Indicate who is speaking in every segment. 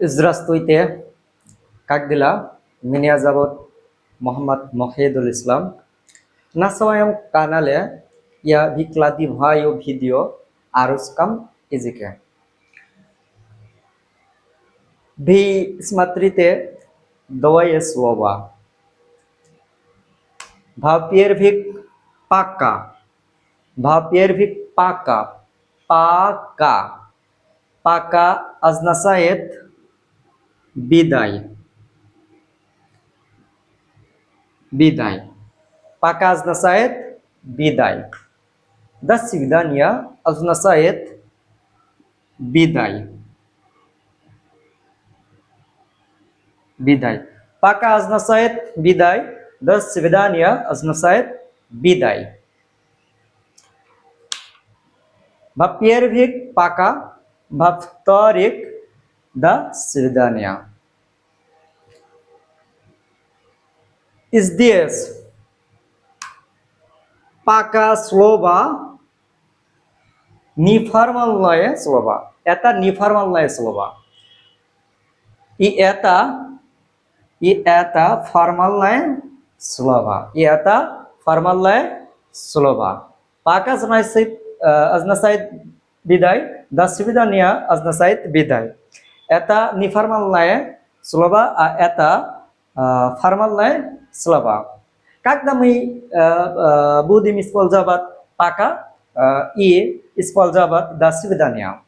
Speaker 1: Здравствуйте. Как дела? Меня зовут Мохаммад Мохидул Ислам. На своем канале я выкладываю видео о русском языке. Вы смотрите двое слова. Во-первых, пока. Во-первых, пока. Пока. Пока означает бидай. Бидай. Пока означает бидай. До свидания означает бидай. Бидай. Пока означает бидай. До свидания означает бидай. Во-первых, пока. Во-вторых, до свидания. Здесь пока слово неформальное слово. Это неформальное слово. И это формальное слово. И это формальное слово. Пока означает бидай. До свидания означает бидай. Это неформальное слово, а это формальное слово. Когда мы будем использовать пока и использовать до свидания.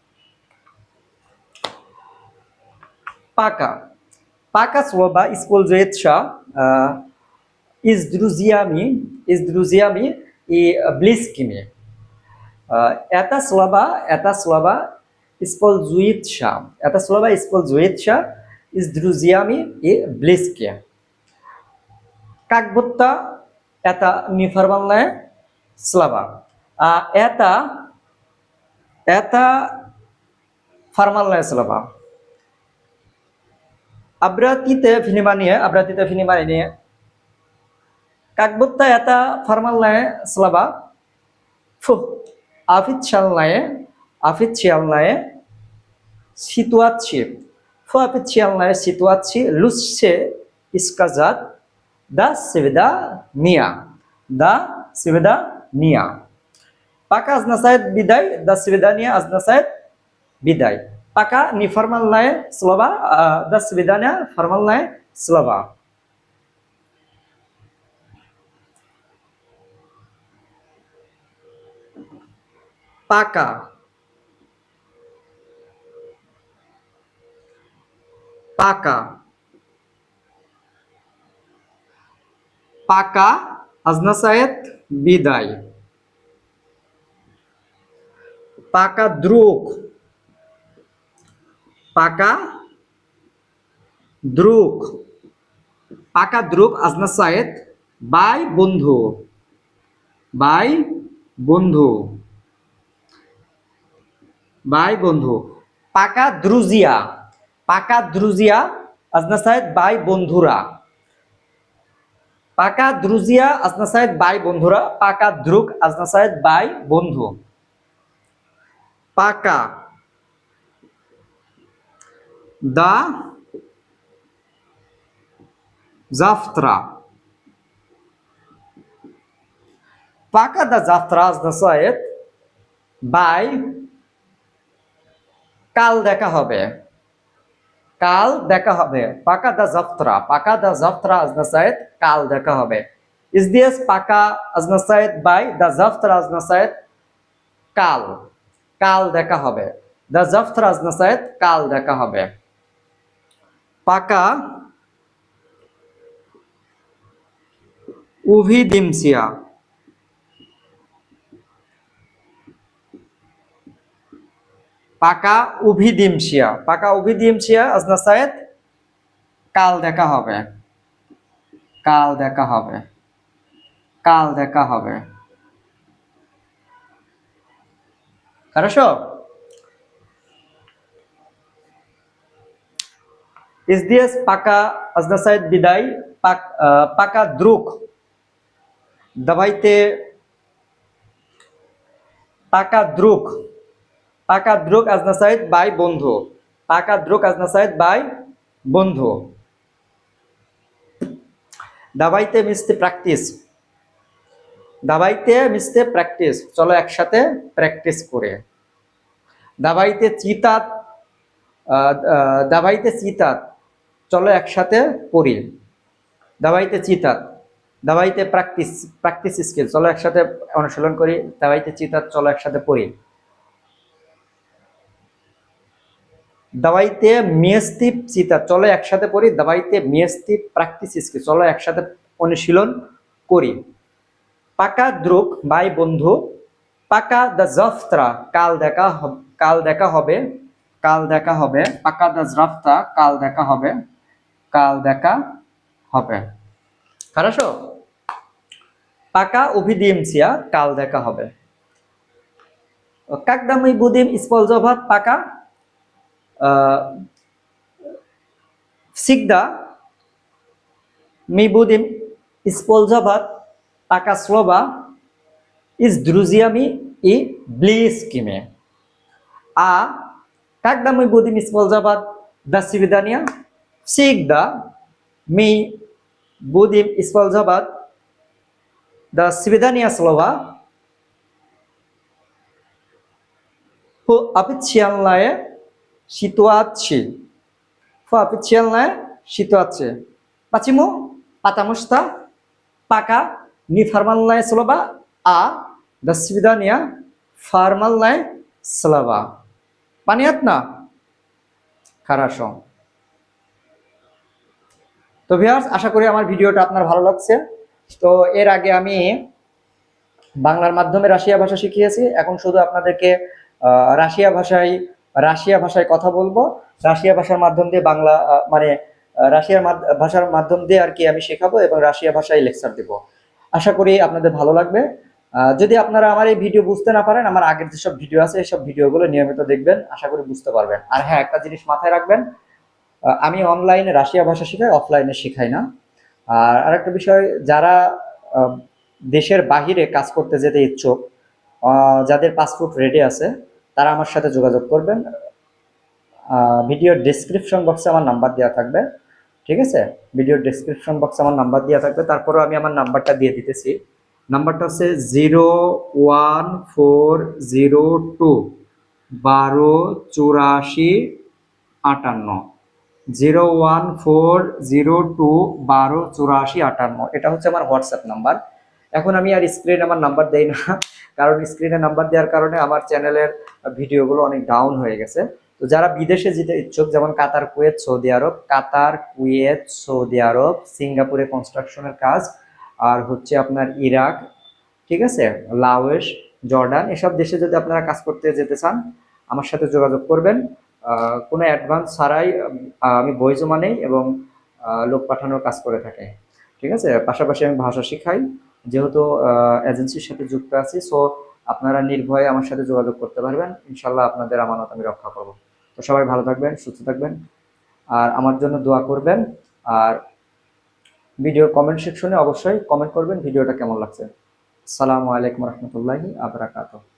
Speaker 1: Пока. Пока слово используется с друзьями и близкими. Это слово используется с друзьями и близкими. Как будто это неформальное слово. А это формальное слово. Обратите внимание, как будто это формальное слово. Официальная ситуация. В официальной ситуации лучше сказать до свидания. До свидания. Пока означает бидай, до свидания означает бидай. Пока неформальное слово, до свидания формальное слово. Пока. Пока. Пока означает бидай. Пока друг. Пока друг. Пока друг означает бай бунду. Бай бунду. Бай бунду. Пока друзья. Пока друзья означает бай бন্ধура. Пока друзья означает бай бন্ধура. Пока друг означает бай бунду. Пока. До завтра. Пока до завтра означает bye. কাল দেখা হবে। কাল দেখা হবে। Пока до завтра. Пока до завтра означает কাল দেখা হবে. Здесь пока означает bye. До завтра означает কাল। কাল দেখা হবে। До завтра означает কাল দেখা হবে। Пока увидимся. Пока увидимся. Пока увидимся означает কাল দেখা হবে। কাল দেখা হবে। কাল দেখা হবে। Хорошо? Здесь пока означает бидай. Пока друг. Давайте пока друг. Пока друг означает бай бন্ধу. পাকা দ্রুক আজনাসাইদ বাই বন্ধু। দাবাইতে মিশতে প্র্যাকটিস, দাবাইতে মিশতে প্র্যাকটিস, চলো একসাথে প্র্যাকটিস করে। দাবাইতে চিতাত, দাবাইতে চিতাত, চলো একসাথে পড়ি। দাবাইতে চিতাত, দাবাইতে প্র্যাকটিস, প্র্যাকটিস স্কিল, চলো একসাথে অনুশীলন করি। দাবাইতে চিতাত, চলো একসাথে পড়ি। দাবাইতে মিয়াস্তি চিতাত, চলো একসাথে পড়ি। দাবাইতে মিয়াস্তি প্র্যাকটিস স্কিল, চলো একসাথে অনুশীলন করি। পাকা দ্রুক বাই বন্ধু, পাকা দা জফত্রা, কাল দেখা হবে, কাল দেখা হবে, কাল দেখা হবে। পাকা দা জফত্রা, কাল দেখা হবে, কাল দেখা হবে। Хорошо? Пока увидимся, কাল দেখা হবে। Когда мы будем использовать пока? Всегда мы будем использовать пока слово с друзьями и близкими. А когда мы будем использовать до свидания, всегда мы будем использовать до свидания слова в официальной ситуации. В официальной ситуации. Почему? Потому что пока неформальное слово, а до свидания формальное слово. Понятно? Хорошо. তো ভিউয়ার্স, আশা করি আমার ভিডিওটা আপনার ভালো লাগছে। তো এর আগে আমি বাংলার মাধ্যমে রাশিয়া ভাষা শিখিয়েছি, এখন শুধু আপনাদেরকে রাশিয়া ভাষায় কথা বলবো। রাশিয়া ভাষার মাধ্যম দিয়ে বাংলা মানে রাশিয়ার ভাষার মাধ্যম দিয়ে আর কি আমি শেখাবো এবং রাশিয়া ভাষায় লেকচার দেব। আশা করি আপনাদের ভালো লাগবে। যদি আপনারা আমার এই ভিডিও বুঝতে না পারেন, আমার আগের যেসব ভিডিও আছে এইসব ভিডিওগুলো নিয়মিত দেখবেন, আশা করি বুঝতে পারবেন। আর হ্যাঁ, একটা জিনিস মাথায় রাখবেন, আমি অনলাইনে রাশিয়া ভাষা শেখাই, অফলাইনে শেখাই না। আর আরেকটা বিষয়, যারা দেশের বাহিরে কাজ করতে যেতে ইচ্ছুক, যাদের পাসপোর্ট রেডি আছে, তারা আমার সাথে যোগাযোগ করবেন। ভিডিওর ডেসক্রিপশন বক্সে আমার নাম্বার দেওয়া থাকবে, ঠিক আছে? ভিডিওর ডেসক্রিপশন বক্সে আমার নাম্বার দেওয়া থাকবে। তারপরেও আমি আমার নাম্বারটা দিয়ে দিতেছি। নাম্বারটা হচ্ছে 01402 12 84 58, 01402 12 84 58। এটা হচ্ছে আমার হোয়াটসঅ্যাপ নাম্বার। এখন আমি আর স্ক্রিনে আমার নাম্বার দেই না, কারণ স্ক্রিনে নাম্বার দেওয়ার কারণে আমার চ্যানেলের ভিডিওগুলো অনেক ডাউন হয়ে গেছে। তো যারা বিদেশে যেতে ইচ্ছুক, যেমন কাতার, কুয়েত, সৌদি আরব, কাতার, কুয়েত, সৌদি আরব, সিঙ্গাপুরে কনস্ট্রাকশনের কাজ, আর হচ্ছে আপনার ইরাক, ঠিক আছে, লাওস, জর্ডান, এসব দেশে যদি আপনারা কাজ করতে যেতে চান, আমার সাথে যোগাযোগ করবেন। কোনো অ্যাডভান্স ছাড়াই আমি বই জমা নেই এবং লোক পাঠানোর কাজ করে থাকি, ঠিক আছে? পাশাপাশি আমি ভাষা শিখাই, যেহেতু এজেন্সির সাথে যুক্ত আছি। সো আপনারা নির্ভয়ে আমার সাথে যোগাযোগ করতে পারবেন। ইনশাল্লাহ আপনাদের আমানত আমি রক্ষা করব। তো সবাই ভালো থাকবেন, সুস্থ থাকবেন, আর আমার জন্য দোয়া করবেন। আর ভিডিও কমেন্ট সেকশনে অবশ্যই কমেন্ট করবেন ভিডিওটা কেমন লাগছে। আসসালামু আলাইকুম রহমতুল্লাহি আবরাকাতুহু।